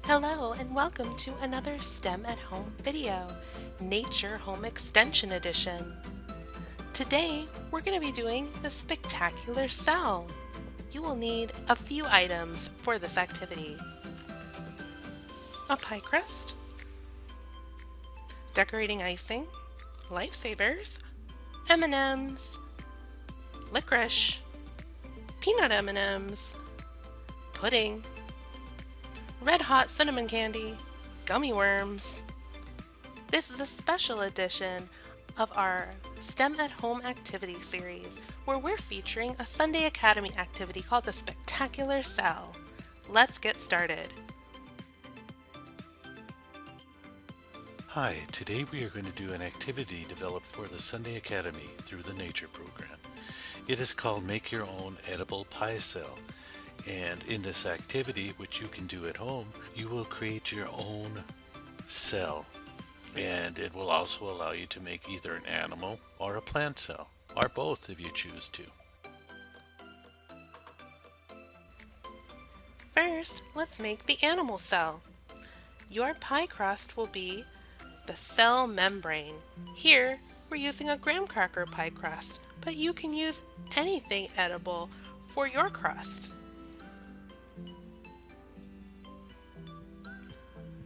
Hello and welcome to another STEM at Home video, Nature Home Extension Edition. Today we're going to be doing the spectacular cell. You will need a few items for this activity. A pie crust, decorating icing, lifesavers, M&Ms, licorice, peanut M&Ms, pudding, red hot cinnamon candy, gummy worms. This is a special edition of our STEM at Home activity series where we're featuring a Sunday Academy activity called the Spectacular Cell. Let's get started. Hi, today we are going to do an activity developed for the Sunday Academy through the Nature program. It is called Make Your Own Edible Pie Cell. And in this activity, which you can do at home, you will create your own cell. And it will also allow you to make either an animal or a plant cell, or both if you choose to. First, let's make the animal cell. Your pie crust will be the cell membrane. Here, we're using a graham cracker pie crust, but you can use anything edible for your crust.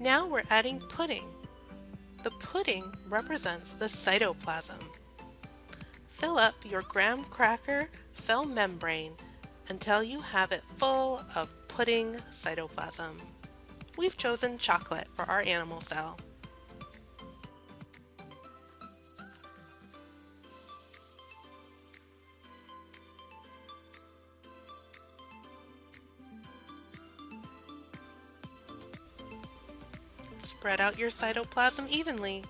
Now we're adding pudding. The pudding represents the cytoplasm. Fill up your graham cracker cell membrane until you have it full of pudding cytoplasm. We've chosen chocolate for our animal cell. Spread out your cytoplasm evenly.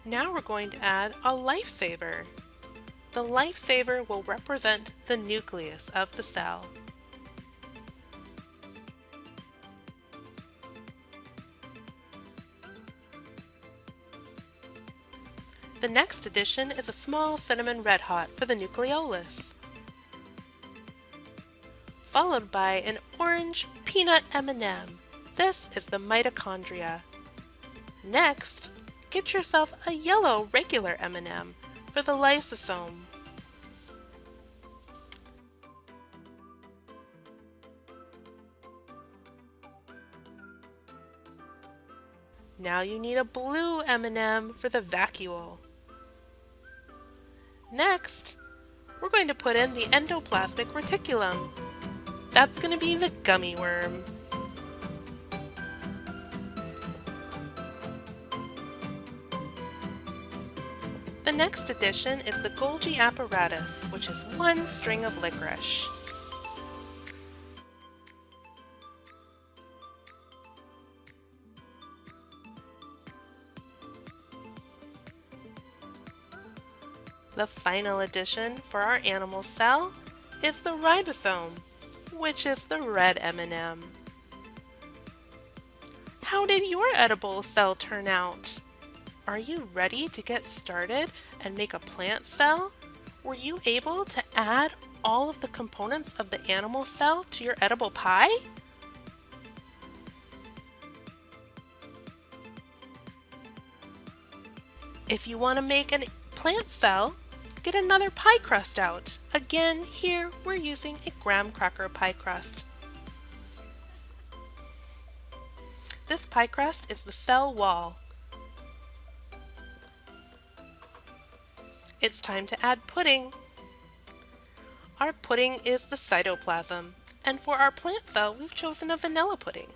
Now we're going to add a lifesaver. The lifesaver will represent the nucleus of the cell. The next addition is a small cinnamon red hot for the nucleolus, followed by an orange peanut M&M. This is the mitochondria. Next, get yourself a yellow regular M&M for the lysosome. Now you need a blue M&M for the vacuole. Next, we're going to put in the Endoplasmic Reticulum. That's going to be the gummy worm. The next addition is the Golgi apparatus, which is one string of licorice. The final addition for our animal cell is the ribosome, which is the red M&M. How did your edible cell turn out? Are you ready to get started and make a plant cell? Were you able to add all of the components of the animal cell to your edible pie? If you want to make a plant cell, get another pie crust out. Again, here we're using a graham cracker pie crust. This pie crust is the cell wall. It's time to add pudding. Our pudding is the cytoplasm, and for our plant cell, we've chosen a vanilla pudding.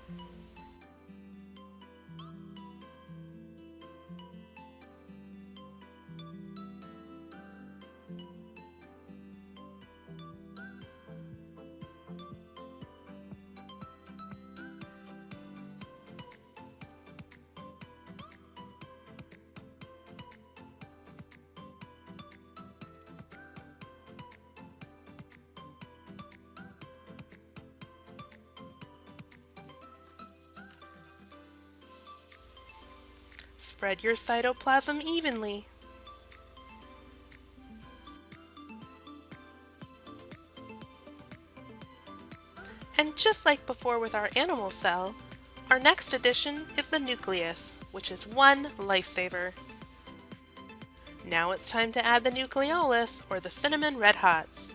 Spread your cytoplasm evenly. And just like before with our animal cell, our next addition is the nucleus, which is one lifesaver. Now it's time to add the nucleolus, or the cinnamon red hots.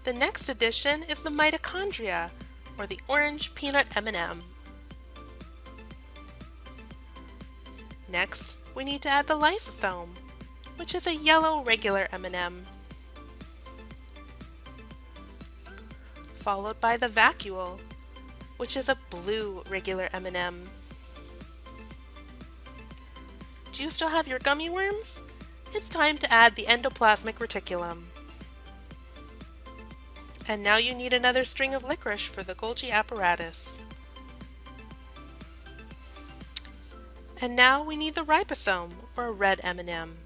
The next addition is the mitochondria, or the orange peanut M&M. Next, we need to add the lysosome, which is a yellow regular M&M. Followed by the vacuole, which is a blue regular M&M. Do you still have your gummy worms? It's time to add the endoplasmic reticulum. And now you need another string of licorice for the Golgi apparatus. And now we need the ribosome, or a red M&M.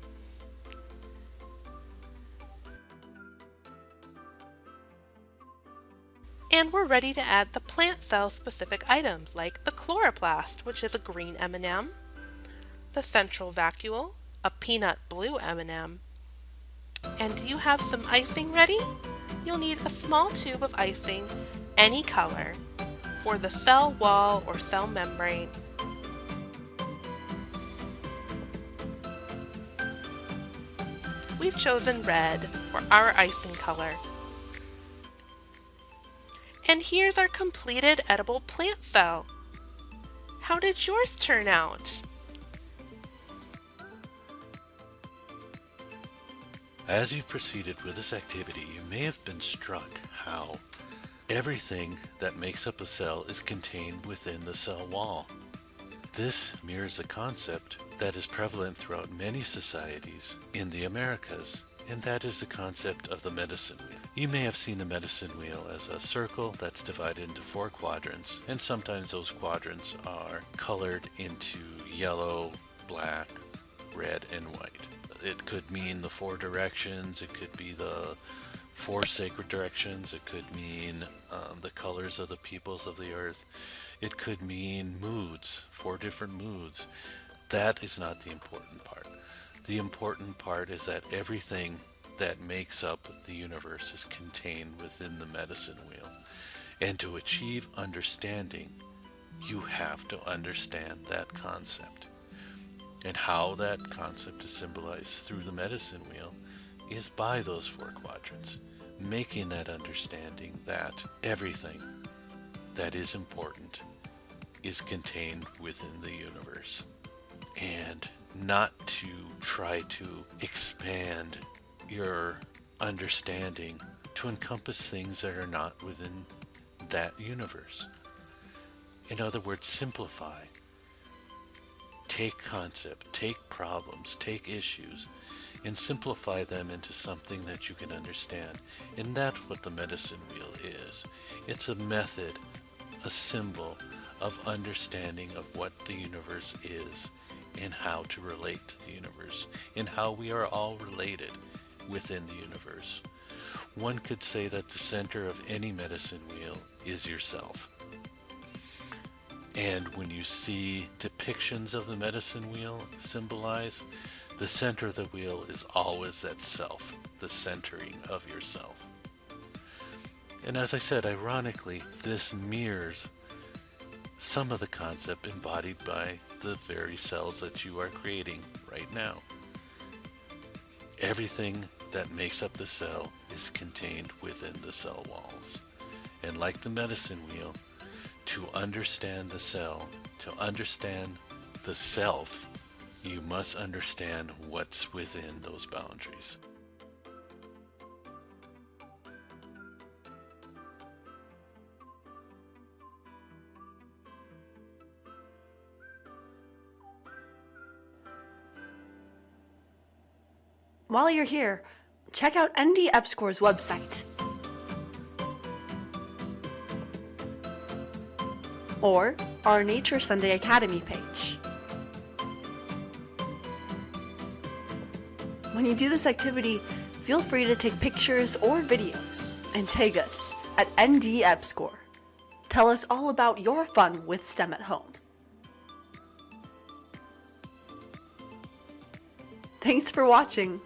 And we're ready to add the plant cell specific items like the chloroplast, which is a green M&M, the central vacuole, a peanut blue M&M. And do you have some icing ready? You'll need a small tube of icing, any color, for the cell wall or cell membrane. We've chosen red for our icing color. And here's our completed edible plant cell. How did yours turn out? As you've proceeded with this activity, you may have been struck how everything that makes up a cell is contained within the cell wall. This mirrors a concept that is prevalent throughout many societies in the Americas, and that is the concept of the medicine wheel. You may have seen the medicine wheel as a circle that's divided into 4 quadrants, and sometimes those quadrants are colored into yellow, black, red, and white. It could mean the 4 directions, it could be the 4 sacred directions, it could mean the colors of the peoples of the earth, it could mean moods, 4 different moods. That is not the important part. The important part is that everything that makes up the universe is contained within the medicine wheel. And to achieve understanding, you have to understand that concept. And how that concept is symbolized through the medicine wheel is by those 4 quadrants, making that understanding that everything that is important is contained within the universe. And not to try to expand your understanding to encompass things that are not within that universe. In other words, simplify. Take concept, take problems, take issues, and simplify them into something that you can understand. And that's what the medicine wheel is. It's a method, a symbol of understanding of what the universe is and how to relate to the universe and how we are all related within the universe. One could say that the center of any medicine wheel is yourself. And when you see depictions of the medicine wheel symbolize, the center of the wheel is always that self, the centering of yourself. And as I said, ironically, this mirrors some of the concept embodied by the very cells that you are creating right now. Everything that makes up the cell is contained within the cell walls. And like the medicine wheel, to understand the cell, to understand the self, you must understand what's within those boundaries. While you're here, check out ND EPSCoR's website, or our Nature Sunday Academy page. When you do this activity, feel free to take pictures or videos and tag us at ND EPSCoR. Tell us all about your fun with STEM at home. Thanks for watching.